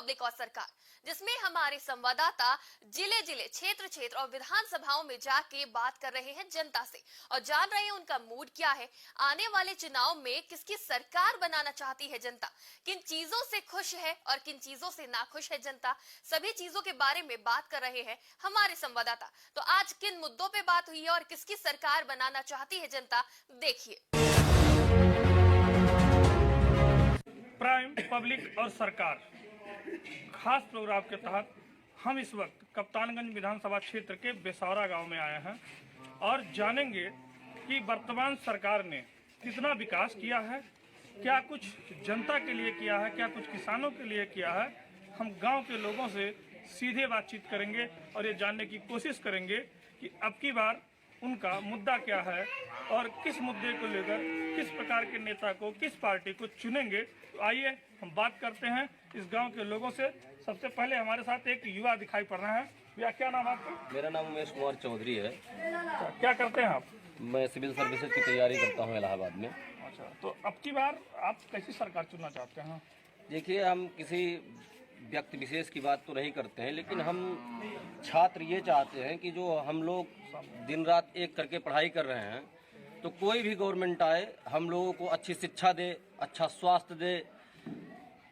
Public और सरकार, जिसमें हमारे संवाददाता जिले जिले, क्षेत्र क्षेत्र और विधानसभाओं में जाके बात कर रहे हैं जनता से और जान रहे हैं उनका मूड क्या है, आने वाले चुनाव में किसकी सरकार बनाना चाहती है जनता, किन चीजों से खुश है और किन चीजों से नाखुश है जनता, सभी चीजों के बारे में बात कर रहे हैं हमारे संवाददाता। तो आज किन मुद्दों पे बात हुई है और किसकी सरकार बनाना चाहती है जनता, देखिए। प्राइम पब्लिक और सरकार खास प्रोग्राम के तहत हम इस वक्त कप्तानगंज विधानसभा क्षेत्र के बेसौरा गांव में आए हैं और जानेंगे कि वर्तमान सरकार ने कितना विकास किया है, क्या कुछ जनता के लिए किया है, क्या कुछ किसानों के लिए किया है। हम गांव के लोगों से सीधे बातचीत करेंगे और ये जानने की कोशिश करेंगे कि अब की बार उनका मुद्दा क्या है और किस मुद्दे को लेकर किस प्रकार के नेता को, किस पार्टी को चुनेंगे। तो आइए हम बात करते हैं इस गांव के लोगों से। सबसे पहले हमारे साथ एक युवा दिखाई पड़ रहा है। भैया क्या नाम है आपका? मेरा नाम उमेश कुमार चौधरी है। अच्छा, क्या करते हैं आप? मैं सिविल सर्विसेज की तैयारी करता हूँ इलाहाबाद में। अच्छा, तो अब की बार आप कैसी सरकार चुनना चाहते हैं? देखिए, हम किसी व्यक्ति विशेष की बात तो नहीं करते हैं, लेकिन हम छात्र ये चाहते हैं कि जो हम लोग दिन रात एक करके पढ़ाई कर रहे हैं, तो कोई भी गवर्नमेंट आए हम लोगों को अच्छी शिक्षा दे, अच्छा स्वास्थ्य दे,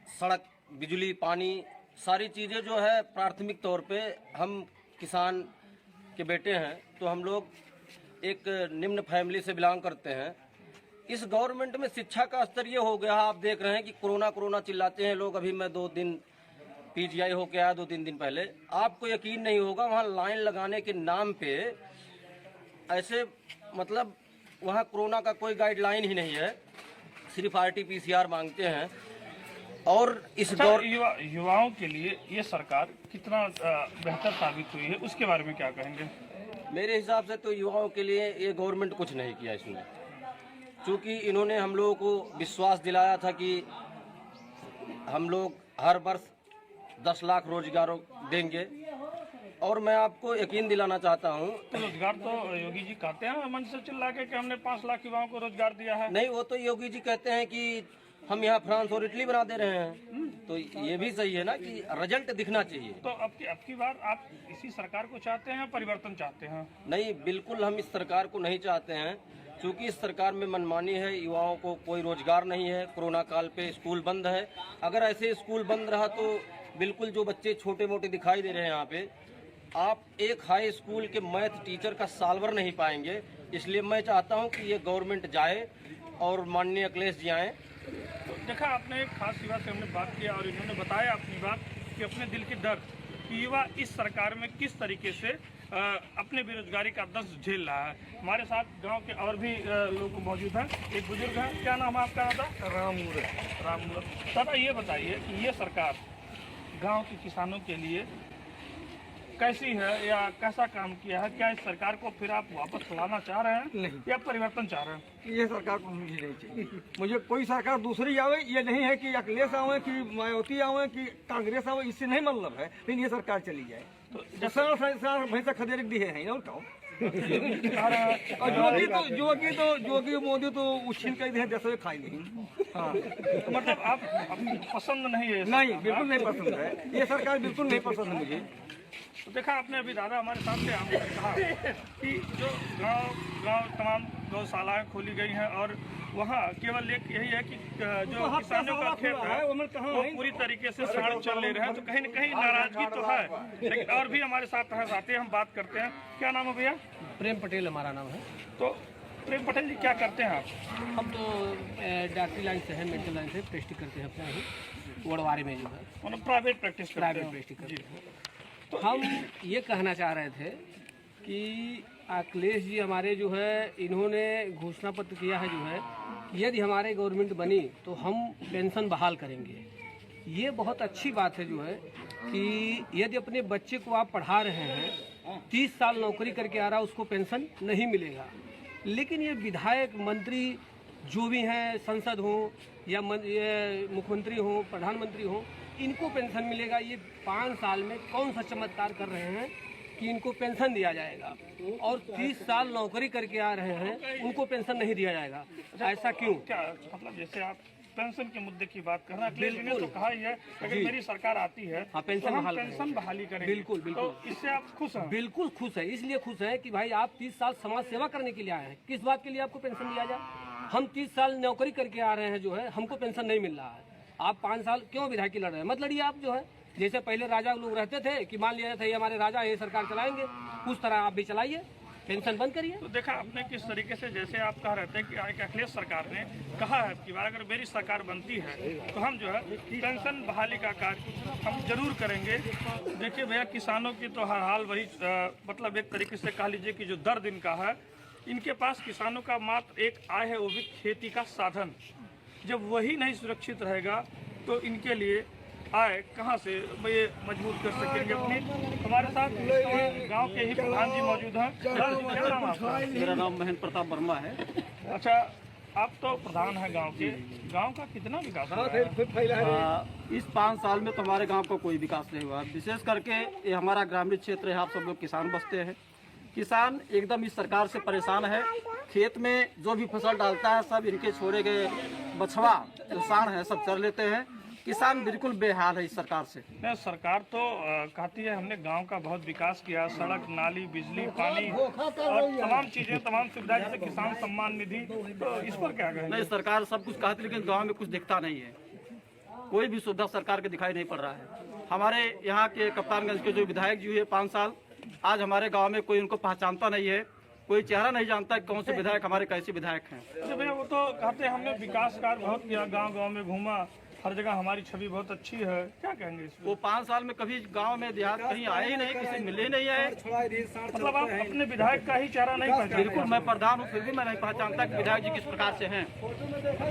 सड़क, बिजली, पानी, सारी चीज़ें जो है प्राथमिक तौर पे। हम किसान के बेटे हैं, तो हम लोग एक निम्न फैमिली से बिलोंग करते हैं। इस गवर्नमेंट में शिक्षा का स्तर ये हो गया, आप देख रहे हैं कि कोरोना चिल्लाते हैं लोग। अभी मैं 2 दिन पीजीआई होके आया 2-3 दिन पहले। आपको यकीन नहीं होगा, वहाँ लाइन लगाने के नाम पे ऐसे, मतलब वहाँ कोरोना का कोई गाइडलाइन ही नहीं है, सिर्फ RT-PCR मांगते हैं। और इस युवाओं के लिए ये सरकार कितना बेहतर साबित हुई है, उसके बारे में क्या कहेंगे? मेरे हिसाब से तो युवाओं के लिए ये गवर्नमेंट कुछ नहीं किया इसने, क्योंकि इन्होंने हम लोगों को विश्वास दिलाया था कि हम लोग हर वर्ष 10 लाख रोजगार देंगे। और मैं आपको यकीन दिलाना चाहता हूँ, तो रोजगार तो योगी जी कहते हैं मंच से चिल्ला के कि हमने 5 लाख युवाओं को रोजगार दिया है। नहीं, वो तो योगी जी कहते हैं कि हम यहाँ फ्रांस और इटली बना दे रहे हैं। तो ये भी सही है ना कि रिजल्ट दिखना चाहिए। तो अब की बार आप इसी सरकार को चाहते हैं, परिवर्तन चाहते हैं? नहीं, बिल्कुल हम इस सरकार को नहीं चाहते हैं, क्योंकि इस सरकार में मनमानी है, युवाओं को कोई रोजगार नहीं है। कोरोना काल पे स्कूल बंद है। अगर ऐसे स्कूल बंद रहा तो बिल्कुल जो बच्चे छोटे मोटे दिखाई दे रहे हैं यहाँ पे, आप एक हाई स्कूल के मैथ टीचर का सालवर नहीं पाएंगे। इसलिए मैं चाहता हूँ कि ये गवर्नमेंट जाए और माननीय अखिलेश जी आए। तो देखा आपने, एक खास युवा से हमने बात किया और इन्होंने बताया अपनी बात कि अपने दिल की दर्द कि युवा इस सरकार में किस तरीके से अपने बेरोजगारी का दर्द झेल रहा है। हमारे साथ गांव के और भी लोग मौजूद हैं। एक बुजुर्ग हैं, क्या नाम है आपका? रामूरत। दादा ये बताइए कि ये सरकार गांव के किसानों के लिए कैसी है या कैसा काम किया है? क्या इस सरकार को फिर आप वापस लाना चाह रहे हैं? नहीं, या परिवर्तन चाह रहे हैं? ये सरकार को मुझे नहीं चाहिए। मुझे कोई सरकार दूसरी आवे, ये नहीं है कि अखिलेश आवे कि मायावती आवे कि कांग्रेस आवे, इससे नहीं मतलब है, लेकिन ये सरकार चली जाए तो भैंसा खदेड़ दी है और क्या। जोगी मोदी तो उछीन कर दिए, जैसे खाई नहीं। हाँ, तो मतलब आप पसंद नहीं है? नहीं, बिल्कुल नहीं पसंद है ये सरकार, बिल्कुल नहीं पसंद है मुझे। तो देखा आपने, अभी दादा हमारे साथ थे, आपने कहा कि जो गांव तमाम गौशालाएं खोली गई हैं और वहाँ केवल एक यही है कि जो किसानों का खेत है वो पूरी तरीके से साढ़ चल ले रहे हैं। तो कहीं न कहीं नाराजगी तो है, लेकिन और भी हमारे साथ हैं साथी, हम बात करते हैं। क्या नाम है भैया? प्रेम पटेल हमारा नाम है। तो प्रेम पटेल जी, क्या करते हैं आप? हम तो डॉक्टरी लाइन से है, मेडिकल लाइन से प्रैक्टिस करते हैं अपना ही वड़वारी में जो है, मतलब प्राइवेट प्रैक्टिस करते हैं। तो हम ये कहना चाह रहे थे कि अखिलेश जी हमारे जो है, इन्होंने घोषणा पत्र किया है जो है, यदि हमारे गवर्नमेंट बनी तो हम पेंशन बहाल करेंगे। ये बहुत अच्छी बात है जो है कि यदि अपने बच्चे को आप पढ़ा रहे हैं, 30 साल नौकरी करके आ रहा, उसको पेंशन नहीं मिलेगा। लेकिन ये विधायक, मंत्री जो भी हैं, संसद हो या मुख्यमंत्री हो, प्रधानमंत्री हो, इनको पेंशन मिलेगा। ये 5 साल में कौन सा चमत्कार कर रहे हैं कि इनको पेंशन दिया जाएगा, और 30 साल नौकरी करके आ रहे हैं उनको पेंशन नहीं दिया जाएगा? ऐसा क्यों? क्या मतलब, जैसे आप पेंशन के मुद्दे की बात कर रहे हैं। अखिलेश जी ने तो कहा ही है कि अगर मेरी सरकार आती है हाँ, पेंशन तो हम बहाल पेंशन बहाली करेंगे। बिल्कुल, बिल्कुल। तो इससे आप खुश हैं? बिल्कुल खुश है। इसलिए खुश है कि भाई आप 30 साल समाज सेवा करने के लिए आए हैं। किस बात के लिए आपको पेंशन दिया जाए? हम 30 साल नौकरी करके आ रहे हैं, जो है हमको पेंशन नहीं मिल रहा है। आप 5 साल क्यों विधायकी लड़ रहे हैं? मत लड़िए आप, जो है जैसे पहले राजा लोग रहते थे कि मान लिया था ये हमारे राजा ये सरकार चलाएंगे, उस तरह आप भी चलाइए, पेंशन बंद करिए। तो देखा आपने किस तरीके से, जैसे आप कह रहे थे कि अखिलेश सरकार ने कहा है कि अगर मेरी सरकार बनती है तो हम जो है पेंशन बहाली का कार्य हम जरूर करेंगे। देखिए भैया, किसानों की तो हर हाल वही मतलब एक तरीके से कह लीजिए कि जो दर्द इनका है, इनके पास किसानों का मात्र एक आय है, वो भी खेती का साधन। जब वही नहीं सुरक्षित रहेगा तो इनके लिए आय कहाँ से ये मजबूत कर सकेंगे अपनी। हमारे साथ गांव के ही प्रधान जी मौजूद हैं। क्या नाम आपका? मेरा नाम महेंद्र प्रताप वर्मा है। अच्छा, आप तो प्रधान हैं गांव के। गांव का कितना विकास हुआ है? इस 5 साल में तो हमारे गांव का कोई विकास नहीं हुआ। विशेष करके ये हमारा ग्रामीण क्षेत्र है, आप सब लोग किसान बसते हैं। किसान एकदम इस सरकार से परेशान है। खेत में जो भी फसल डालता है सब इनके छोड़े गए बछवा जो सांड है सब चर लेते हैं। किसान बिल्कुल बेहाल है इस सरकार से। नहीं, सरकार तो कहती है हमने गांव का बहुत विकास किया, सड़क, नाली, बिजली, पानी और तमाम चीजें, तमाम सुविधा, जैसे किसान सम्मान निधि। तो इस पर क्या कहेंगे? नहीं, सरकार सब कुछ कहती है लेकिन गांव में कुछ दिखता नहीं है। कोई भी सुविधा सरकार के दिखाई नहीं पड़ रहा है। हमारे यहाँ के कप्तानगंज के जो विधायक जी हुए 5 साल, आज हमारे गांव में कोई उनको पहचानता नहीं है। कोई चेहरा नहीं जानता कौन से विधायक हमारे कैसे विधायक हैं। अच्छा भैया, वो तो कहते हैं हमने विकास कार्य बहुत किया, गांव-गांव में घूमा, हर जगह हमारी छवि बहुत अच्छी है। क्या कहेंगे इस पर? वो 5 साल में कभी गांव में देहात कहीं आए ही नहीं, किसी मिले ही नहीं आए। मतलब आप अपने विधायक का ही चेहरा नहीं पहचानते? बिल्कुल, मैं प्रधान हूँ फिर भी मैं नहीं पहचानता कि विधायक जी किस प्रकार से हैं।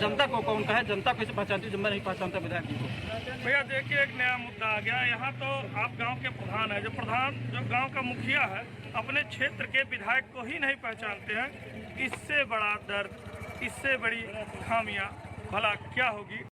जनता को कौन कहे, जनता कैसे पहचानती जब मैं नहीं पहचानता विधायक जी को। भैया देखिए, एक नया मुद्दा आ गया यहाँ। तो आप गांव के प्रधान है, जो गांव का मुखिया है, अपने क्षेत्र के विधायक को ही नहीं पहचानते हैं। इससे बड़ा दर्द, इससे बड़ी खामियां भला क्या होगी?